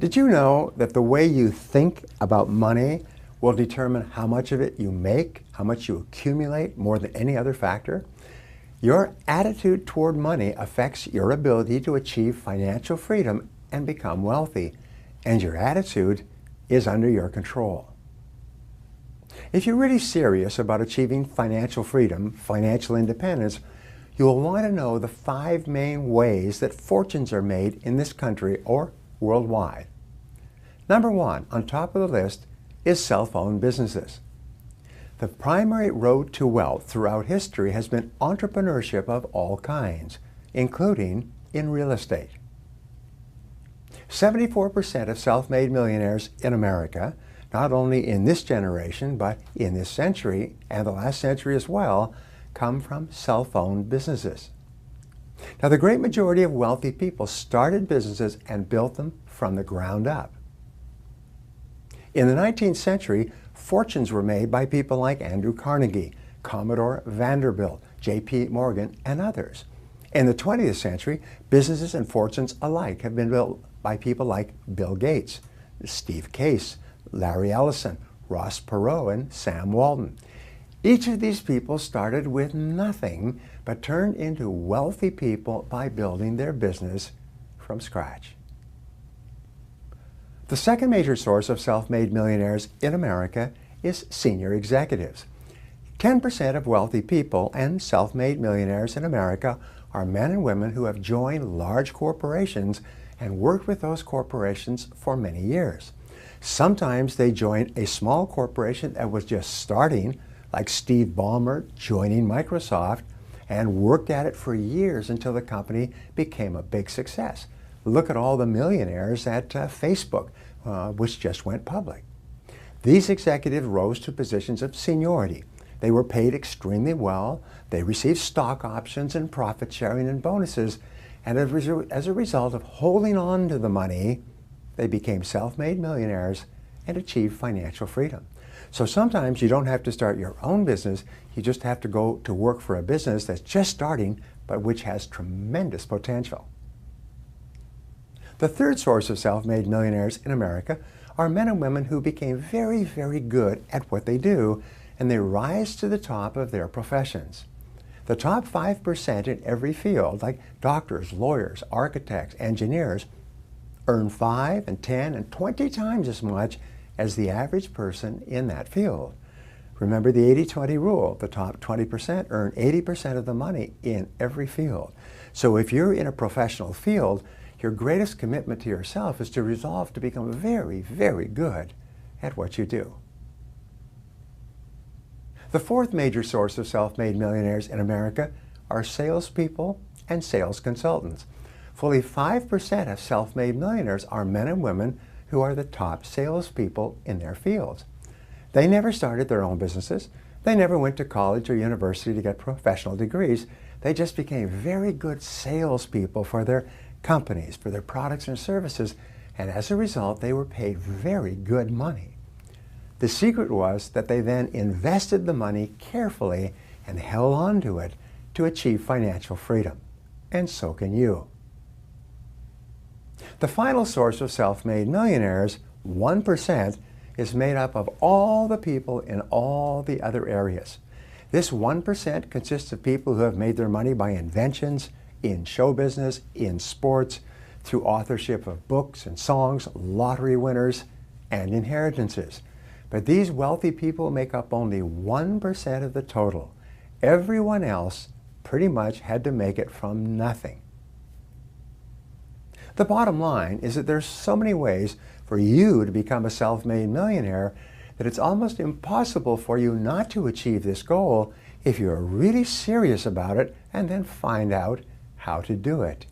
Did you know that the way you think about money will determine how much of it you make, how much you accumulate more than any other factor? Your attitude toward money affects your ability to achieve financial freedom and become wealthy, and your attitude is under your control. If you're really serious about achieving financial freedom, financial independence, you will want to know the 5 main ways that fortunes are made in this country or worldwide. Number 1 on top of the list is self-owned businesses. The primary road to wealth throughout history has been entrepreneurship of all kinds, including in real estate. 74% of self-made millionaires in America, not only in this generation, but in this century and the last century as well, come from self-owned businesses. Now, the great majority of wealthy people started businesses and built them from the ground up. In the 19th century, fortunes were made by people like Andrew Carnegie, Commodore Vanderbilt, J.P. Morgan, and others. In the 20th century, businesses and fortunes alike have been built by people like Bill Gates, Steve Case, Larry Ellison, Ross Perot, and Sam Walton. Each of these people started with nothing but turned into wealthy people by building their business from scratch. The second major source of self-made millionaires in America is senior executives. 10% of wealthy people and self-made millionaires in America are men and women who have joined large corporations and worked with those corporations for many years. Sometimes they joined a small corporation that was just starting, like Steve Ballmer joining Microsoft, and worked at it for years until the company became a big success. Look at all the millionaires at Facebook, which just went public. These executives rose to positions of seniority. They were paid extremely well. They received stock options and profit sharing and bonuses. And as a result of holding on to the money, they became self-made millionaires and achieved financial freedom. So sometimes you don't have to start your own business. You just have to go to work for a business that's just starting, but which has tremendous potential. The third source of self-made millionaires in America are men and women who became very, very good at what they do, and they rise to the top of their professions. The top 5% in every field, like doctors, lawyers, architects, engineers, earn 5 and 10 and 20 times as much as the average person in that field. Remember the 80-20 rule. The top 20% earn 80% of the money in every field. So if you're in a professional field, your greatest commitment to yourself is to resolve to become very, very good at what you do. The fourth major source of self-made millionaires in America are salespeople and sales consultants. Fully 5% of self-made millionaires are men and women who are the top salespeople in their fields. They never started their own businesses. They never went to college or university to get professional degrees. They just became very good salespeople for their companies, for their products and services, and as a result, they were paid very good money. The secret was that they then invested the money carefully and held on to it to achieve financial freedom. And so can you. The final source of self-made millionaires, 1%, is made up of all the people in all the other areas. This 1% consists of people who have made their money by inventions, in show business, in sports, through authorship of books and songs, lottery winners, and inheritances. But these wealthy people make up only 1% of the total. Everyone else pretty much had to make it from nothing. The bottom line is that there's so many ways for you to become a self-made millionaire that it's almost impossible for you not to achieve this goal if you're really serious about it and then find out how to do it.